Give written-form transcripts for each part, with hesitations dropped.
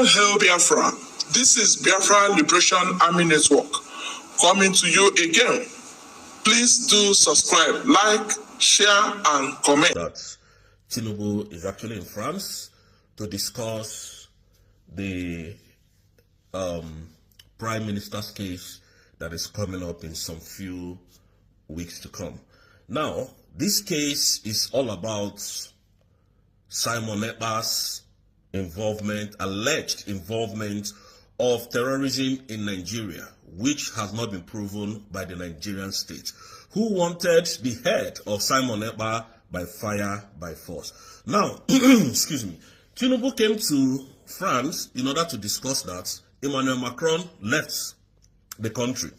All hail Biafra. This is Biafra Liberation Army Network coming to you again. Please do subscribe, like, share, and comment. That Tinubu is actually in France to discuss the Prime Minister's case that is coming up in some few weeks to come. Now, this case is all about Simon Ekpa's involvement, alleged involvement of terrorism in Nigeria, which has not been proven by the Nigerian state, who wanted the head of Simon Ekpa by fire, by force. Now, excuse me, Tinubu came to France in order to discuss that. Emmanuel Macron left the country.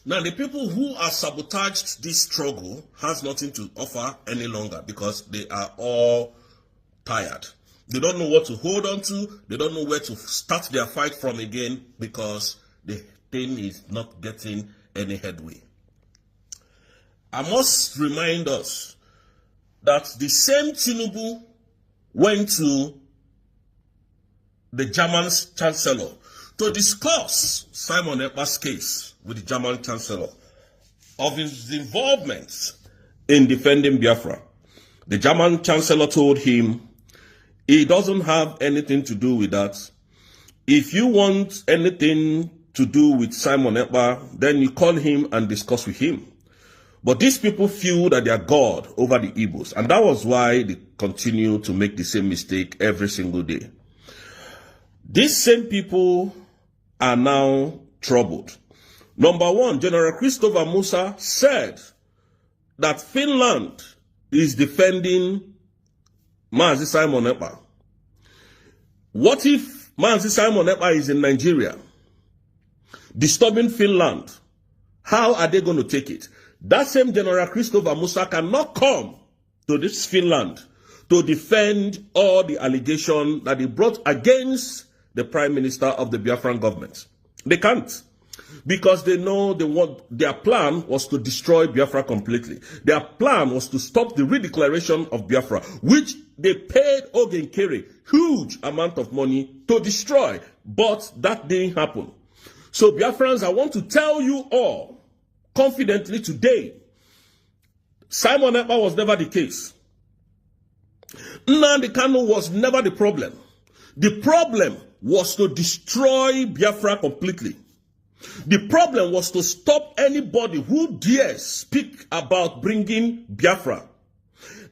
Now, the people who have sabotaged this struggle has nothing to offer any longer because they are all tired. They don't know what to hold on to. They don't know where to start their fight from again because the thing is not getting any headway. I must remind us that the same Tinubu went to the German Chancellor to discuss Simon Ekpa's case with the German Chancellor of his involvement in defending Biafra. The German Chancellor told him he doesn't have anything to do with that. If you want anything to do with Simon Ekpa, then you call him and discuss with him. But these people feel that they are God over the Igbos, and that was why they continue to make the same mistake every single day. These same people are now troubled. Number one, General Christopher Musa said that Finland is defending Mazi Simon Ekpa. What if Mazi Simon Ekpa is in Nigeria, disturbing Finland? How are they going to take it? That same General Christopher Musa cannot come to this Finland to defend all the allegations that he brought against the Prime Minister of the Biafran government. They can't. Because they know their plan was to destroy Biafra completely. Their plan was to stop the redeclaration of Biafra, which they paid Ojukwu huge amount of money to destroy. But that didn't happen. So Biafrans, I want to tell you all confidently today, Simon Ekpa was never the case. Nnamdi Kanu was never the problem. The problem was to destroy Biafra completely. The problem was to stop anybody who dares speak about bringing Biafra.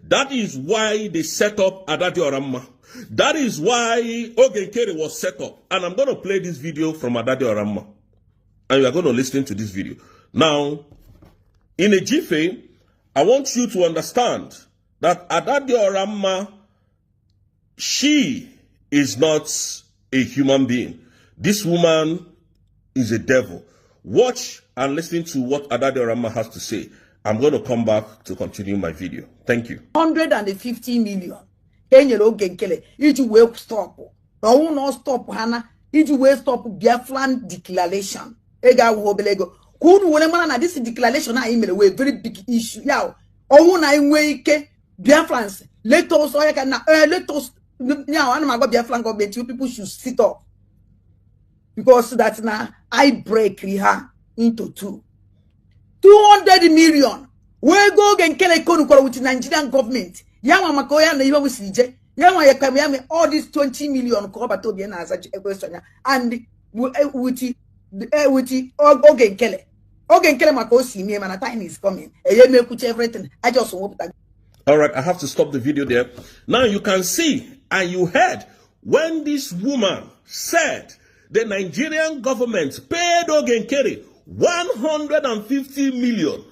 That is why they set up Adama. That is why Ojukwu was set up. And I'm going to play this video from Adama. And you are going to listen to this video. Now, in a jiffy, I want you to understand that Adama, she is not a human being. This woman is a devil. Watch and listen to what Adama has to say. I'm going to come back to continue my video. Thank you. 150 million. Iju will stop. No one not stop Hana. Iju will stop Biafran declaration. Ega wobelego. Could woman this declaration I email a very big issue. Now, oh na inweke Biafrans. Let us let us now I'm about Biafran government. You people should sit up. Because that's now I break her into two. 200 million. We go and kill a con with the Nigerian government. Yama Makoya and even with CJ. Yama Yakami, all these 20 million Kobato as a question. And with the Ogen Kelly. Ogen Kelly Makosi, me and a time is coming. And you may put everything. I just hope that. All right, I have to stop the video there. Now you can see and you heard when this woman said the Nigerian government paid Ojukwu 150 million.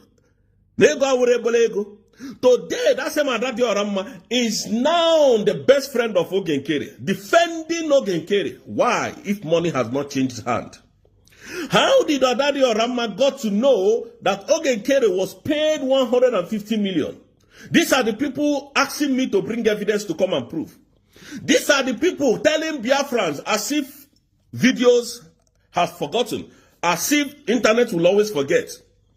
Today, that same Adama is now the best friend of Ojukwu, defending Ojukwu. Why? If money has not changed hand. How did Adama got to know that Ojukwu was paid 150 million? These are the people asking me to bring evidence to come and prove. These are the people telling Biafrans as if videos have forgotten, as if internet will always forget.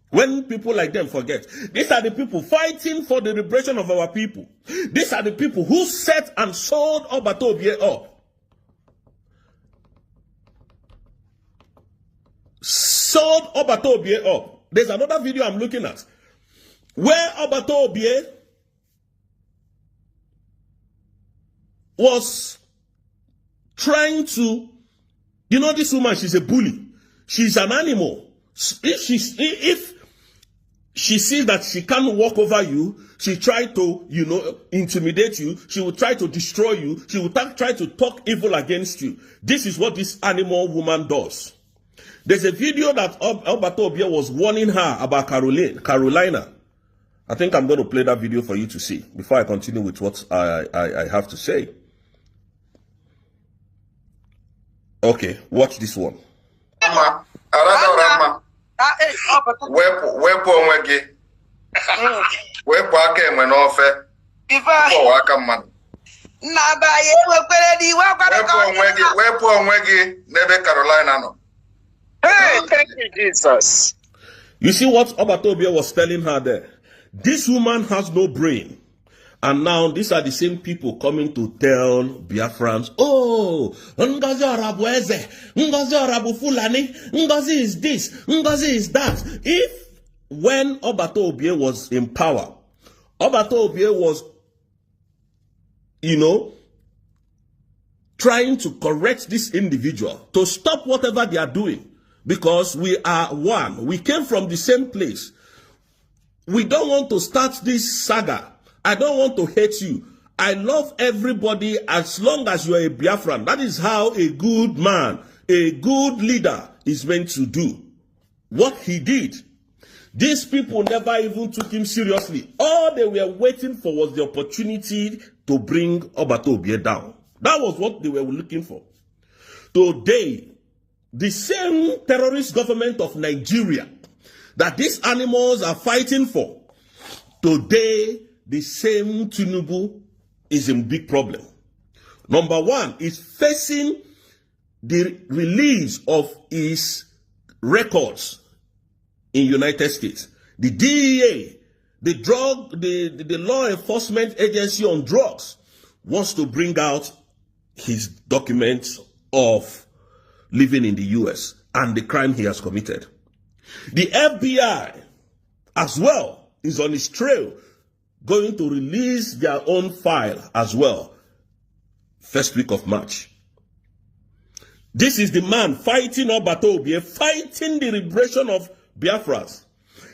When people like them forget, these are the people fighting for the liberation of our people. These are the people who set and sold Obatobie up. sold Obato Obie up. There's another video I'm looking at where Obato Obie was trying to, you know, this woman, she's a bully. She's an animal. If she sees that she can't walk over you, she try to, you know, intimidate you. She will try to destroy you. She will try to talk evil against you. This is what this animal woman does. There's a video that Obato Obie was warning her about Carolina. I think I'm going to play that video for you to see before I continue with what I have to say. Okay, watch this one. Wepu onwe gị. Wepu aka enwe n'ofe. Wepu aka mmadụ. Wepu onwe gị n'ebe Carolina nọ. Hey, thank you, Jesus. You see what Obato Obie was telling her there? This woman has no brain. And now these are the same people coming to tell Biafrans, oh, Ngozi Orabu Eze, Ngozi Orabu Fulani, Ngozi is this, Ngozi is that. If when Obato Obie was in power, Obato Obie was, you know, trying to correct this individual, to stop whatever they are doing, because we are one. We came from the same place. We don't want to start this saga. I don't want to hate you. I love everybody as long as you're a Biafran. That is how a good man, a good leader is meant to do. What he did. These people never even took him seriously. All they were waiting for was the opportunity to bring Obato Obie down. That was what they were looking for. Today, the same terrorist government of Nigeria that these animals are fighting for, today, the same Tinubu is in big problem. Number one, is facing the release of his records in United States. The DEA, the law enforcement agency on drugs, wants to bring out his documents of living in the US and the crime he has committed. The FBI as well is on his trail, going to release their own file as well, first week of March. This is the man fighting Obato Obie, fighting the liberation of Biafras.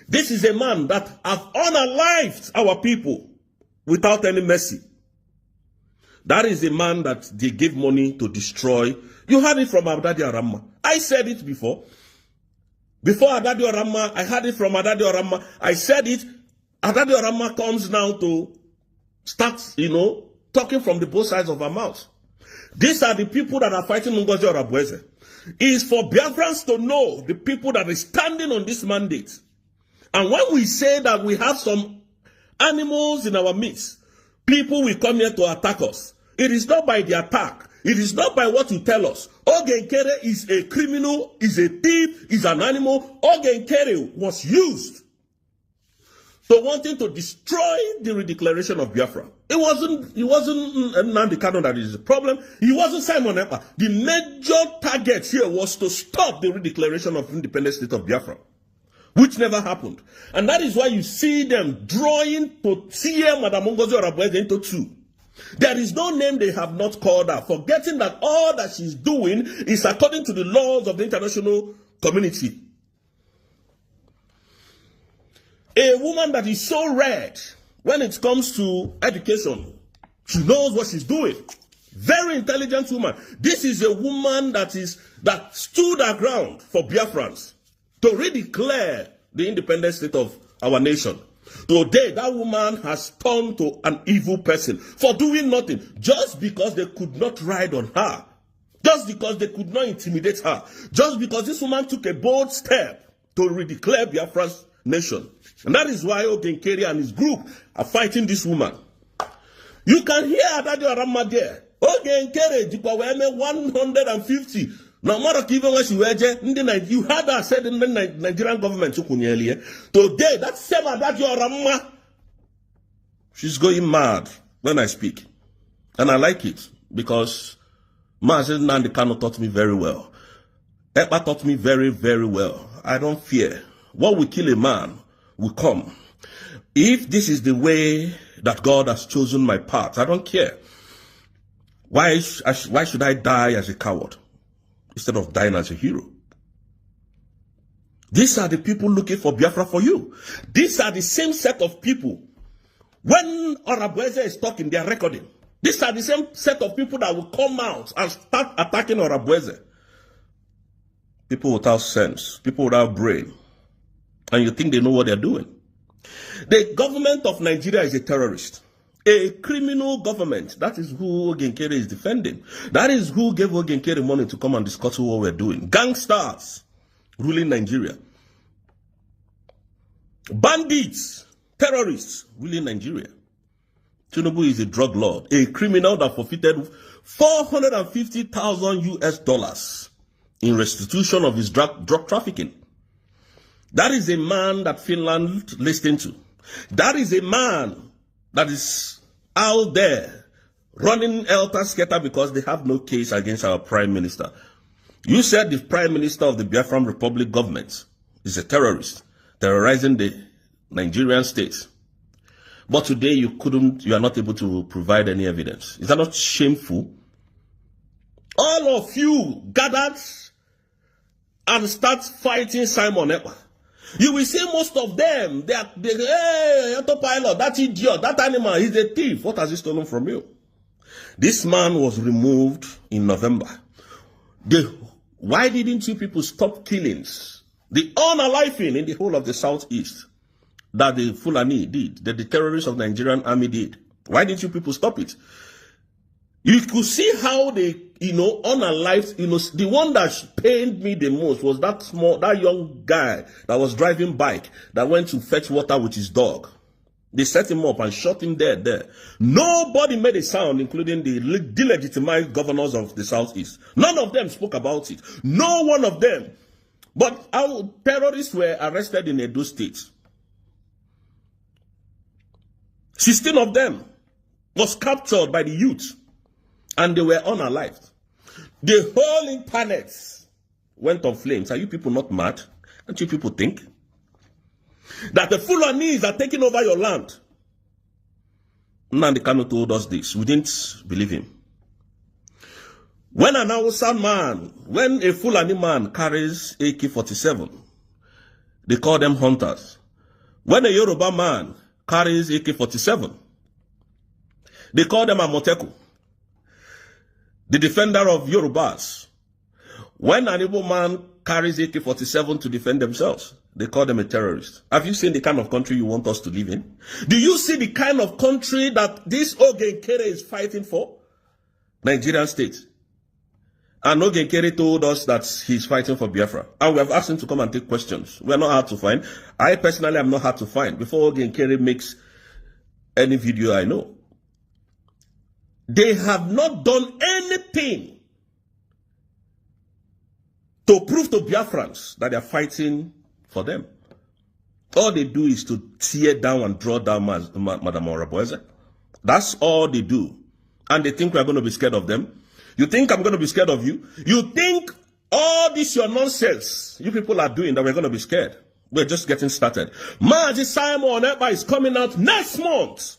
This is a man that has unalived our people without any mercy. That is a man that they give money to destroy. You heard it from Adadi Arama. I said it before. Before Adadi Arama, I heard it from Adadi Arama. I said it. Adadi Arama comes now to start, you know, talking from the both sides of our mouth. These are the people that are fighting Ngozi Orabueze. It is for Biafrans to know the people that are standing on this mandate. And when we say that we have some animals in our midst, people will come here to attack us. It is not by the attack. It is not by what you tell us. Ogenkere is a criminal, is a thief, is an animal. Ogenkere was used to wanting to destroy the redeclaration of Biafra. It wasn't Nnamdi Kanu that is the problem. It wasn't Simon Ekpa. The major target here was to stop the redeclaration of independent state of Biafra, which never happened. And that is why you see them drawing to tear Madam Ngozi Orabueze into two. There is no name they have not called her, forgetting that all that she's doing is according to the laws of the international community. A woman that is so red when it comes to education, she knows what she's doing. Very intelligent woman. This is a woman that stood her ground for Biafrans to redeclare the independent state of our nation. Today, that woman has turned to an evil person for doing nothing, just because they could not ride on her, just because they could not intimidate her, just because this woman took a bold step to redeclare Biafra's nation. And that is why Ogenkere and his group are fighting this woman. You can hear Adadi Arama there. Ogenkere, 150. No matter even when she was you had her said in the Nigerian government today, that same Adadi Arama, she's going mad when I speak. And I like it because Mazen Nnamdi Kanu taught me very well. Ekpa taught me very, very well. I don't fear. What will kill a man will come. If this is the way that God has chosen my path, I don't care. Why should I die as a coward instead of dying as a hero? These are the people looking for Biafra for you. These are the same set of people. When R0CK is talking, they are recording. These are the same set of people that will come out and start attacking R0CK. People without sense, people without brain. And you think they know what they're doing. The government of Nigeria is a terrorist. A criminal government. That is who Ogenkere is defending. That is who gave Ogenkere money to come and discuss what we're doing. Gangsters ruling Nigeria. Bandits, terrorists ruling Nigeria. Tinubu is a drug lord, a criminal that forfeited $450,000 in restitution of his drug trafficking. That is a man that Finland listened to. That is a man that is out there running helter-skelter because they have no case against our prime minister. You said the prime minister of the Biafran Republic government is a terrorist, terrorizing the Nigerian state. But today you are not able to provide any evidence. Is that not shameful? All of you gathered and start fighting Simon Ekpa. You will see most of them, hey, autopilot, that idiot, that animal, he's a thief. What has he stolen from you? This man was removed in November. Why didn't you people stop killings? The unaliving in the whole of the southeast that the Fulani did, that the terrorists of the Nigerian army did. Why didn't you people stop it? You could see how they, unalived, the one that pained me the most was that young guy that was driving bike that went to fetch water with his dog. They set him up and shot him dead there. Nobody made a sound, including the delegitimized governors of the southeast. None of them spoke about it. No one of them. But our terrorists were arrested in Edo State. 16 of them was captured by the youth. And they were unalived. The whole internet went on flames. Are you people not mad? Don't you people think that the Fulanis are taking over your land? Nnamdi Kanu told us this. We didn't believe him. When when a Fulani man carries AK-47, they call them hunters. When a Yoruba man carries AK-47, they call them Amoteku, the defender of Yorubas. When an Igbo man carries AK-47 to defend themselves, they call them a terrorist. Have you seen the kind of country you want us to live in? Do you see the kind of country that this Ogenkere is fighting for? Nigerian state. And Ogenkere told us that he's fighting for Biafra. And we have asked him to come and take questions. We're not hard to find. I personally am not hard to find. Before Ogenkere makes any video I know. They have not done anything to prove to Biafrans that they are fighting for them. All they do is to tear down and draw down Madam R0CK. That's all they do. And they think we're going to be scared of them. You think I'm going to be scared of you? You think all this your nonsense you people are doing that we're going to be scared? We're just getting started. Maji Simon Ekpa is coming out next month.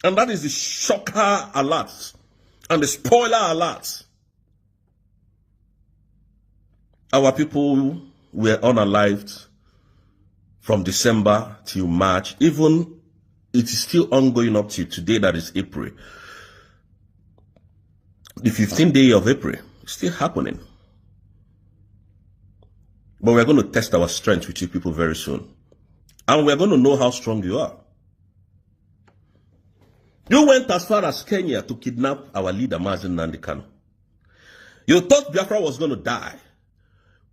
And that is the shocker alert and the spoiler alert. Our people were unalived from December till March. Even it is still ongoing up to today, that is April. The 15th day of April is still happening. But we're going to test our strength with you people very soon. And we're going to know how strong you are. You went as far as Kenya to kidnap our leader, Nnamdi Kanu. You thought Biafra was going to die.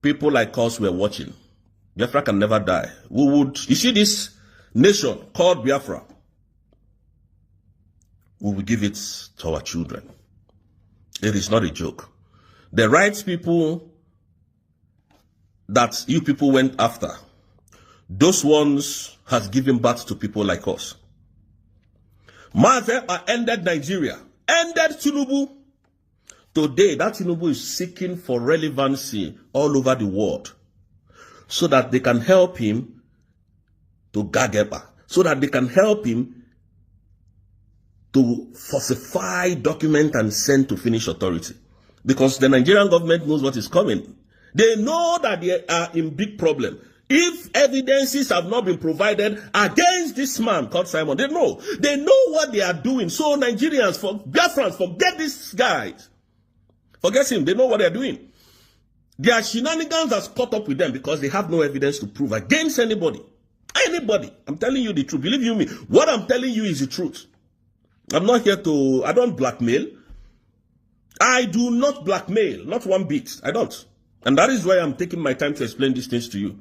People like us were watching. Biafra can never die. You see this nation called Biafra, we will give it to our children. It is not a joke. The rights people that you people went after, those ones has given birth to people like us. Ekpa ended Nigeria, ended Tinubu. Today, that Tinubu is seeking for relevancy all over the world. so that they can help him to gag Ekpa, so that they can help him to falsify document and send to Finnish authority. Because the Nigerian government knows what is coming. They know that they are in big problem. If evidences have not been provided against this man called Simon, they know what they are doing. So Nigerians, Biafrans, forget these guys. Forget him. They know what they are doing. Their shenanigans has caught up with them because they have no evidence to prove against anybody. Anybody. I'm telling you the truth. Believe you me. What I'm telling you is the truth. I'm not here to, I don't blackmail. I do not blackmail. Not one bit. I don't. And that is why I'm taking my time to explain these things to you.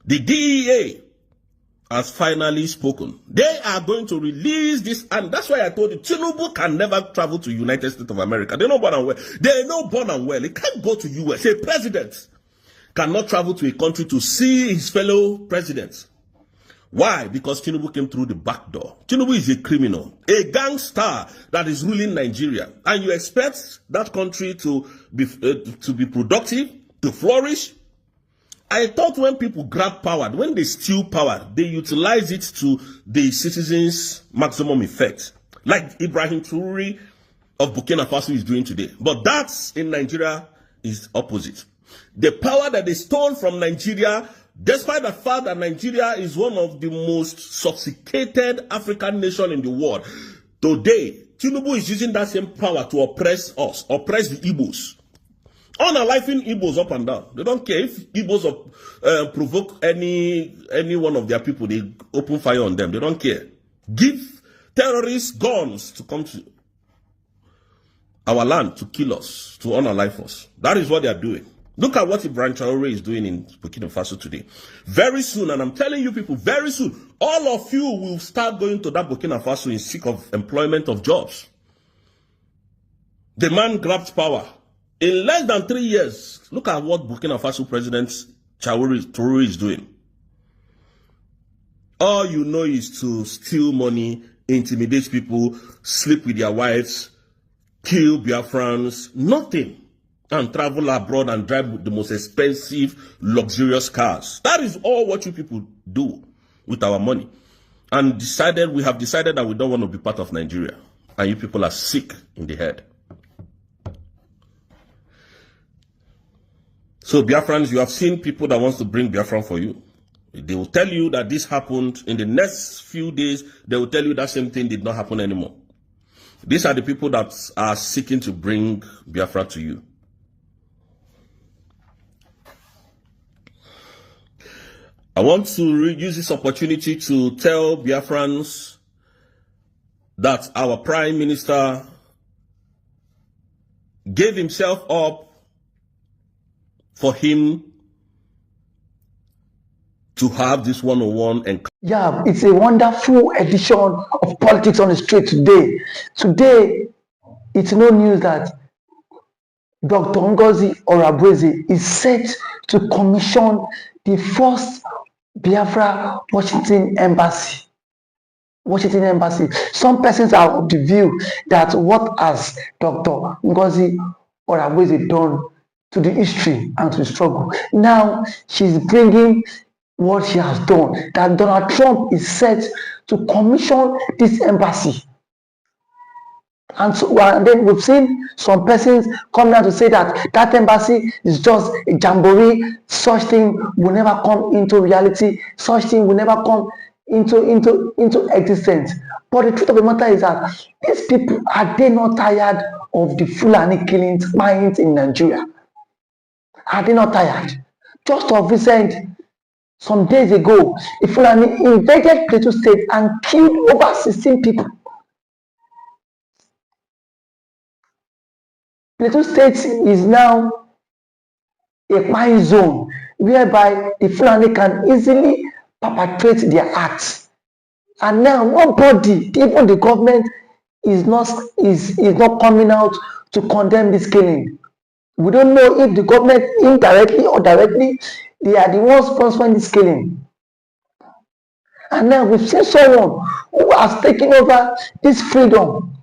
The DEA has finally spoken. They are going to release this, and that's why I told you, Tinubu can never travel to United States of America. They know born and well. They know born and well. He can't go to US. A president cannot travel to a country to see his fellow presidents. Why? Because Tinubu came through the back door. Tinubu is a criminal, a gangster that is ruling Nigeria. And you expect that country to be productive, to flourish? I thought when people grab power, when they steal power, they utilize it to the citizens' maximum effect. Like Ibrahim Traoré of Burkina Faso is doing today. But that's in Nigeria is opposite. The power that they stole from Nigeria, despite the fact that Nigeria is one of the most sophisticated African nations in the world, today, Tinubu is using that same power to oppress us, oppress the Igbos. Unaliving Igbos up and down. They don't care if Igbos provoke any one of their people, they open fire on them. They don't care. Give terrorists guns to come to our land to kill us, to unalive us. That is what they are doing. Look at what Ibrahim Traoré is doing in Burkina Faso today. Very soon, and I'm telling you people, very soon, all of you will start going to that Burkina Faso in seek of employment, of jobs. The man grabbed power. In less than 3 years, look at what Burkina Faso President Traoré is doing. All you know is to steal money, intimidate people, sleep with their wives, kill Biafrans, nothing. And travel abroad and drive the most expensive, luxurious cars. That is all what you people do with our money. And we have decided that we don't want to be part of Nigeria. And you people are sick in the head. So Biafrans, you have seen people that wants to bring Biafran for you. They will tell you that this happened. In the next few days, they will tell you that same thing did not happen anymore. These are the people that are seeking to bring Biafra to you. I want to use this opportunity to tell Biafrans that our Prime Minister gave himself up for him to have this one-on-one. And yeah, it's a wonderful edition of Politics on the Street today. Today, it's no news that Dr. Ngozi Orabueze is set to commission the first Biafra Washington Embassy. Some persons are of the view that what has Dr. Ngozi Orabueze done to the history and to the struggle. Now she's bringing what she has done, that Donald Trump is set to commission this embassy. And so and then we've seen some persons come out to say that that embassy is just a jamboree, such thing will never come into reality, such thing will never come into existence. But the truth of the matter is that these people, are they not tired of the Fulani killings, mines in Nigeria? Are they not tired? Just of recent, some days ago, the Fulani invaded Plateau State and killed over 16 people. Plateau State is now a mine zone whereby the Fulani can easily perpetrate their acts. And now nobody, even the government, is not coming out to condemn this killing. We don't know if the government, indirectly or directly, they are the ones sponsoring this killing. And now we've seen someone who has taken over this freedom,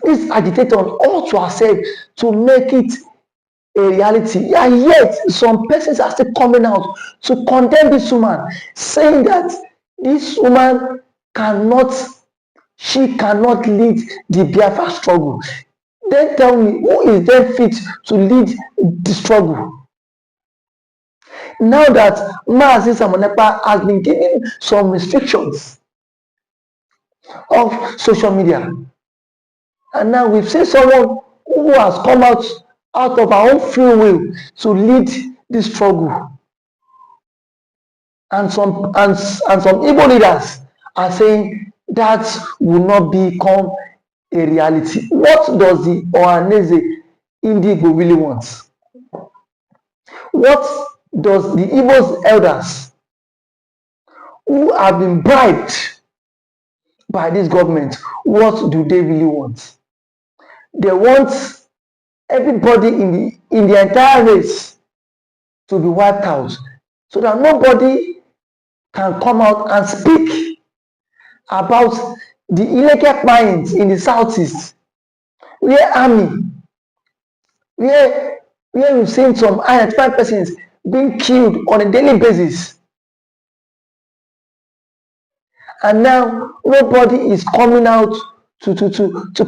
this agitator, all to herself to make it a reality, and yet some persons are still coming out to condemn this woman, saying that this woman she cannot lead the Biafra struggle. Then tell me, who is then fit to lead the struggle? Now that Simon Ekpa has been given some restrictions of social media, and now we've seen someone who has come out of our own free will to lead this struggle, and some Igbo leaders are saying that will not become a reality. What does the Ohaneze Igbo really want? What does the Igbo's elders who have been bribed by this government, what do they really want? They want everybody in the entire race to be wiped out, so that nobody can come out and speak about the illegal mines in the southeast, where we've seen some identified persons being killed on a daily basis, and now nobody is coming out to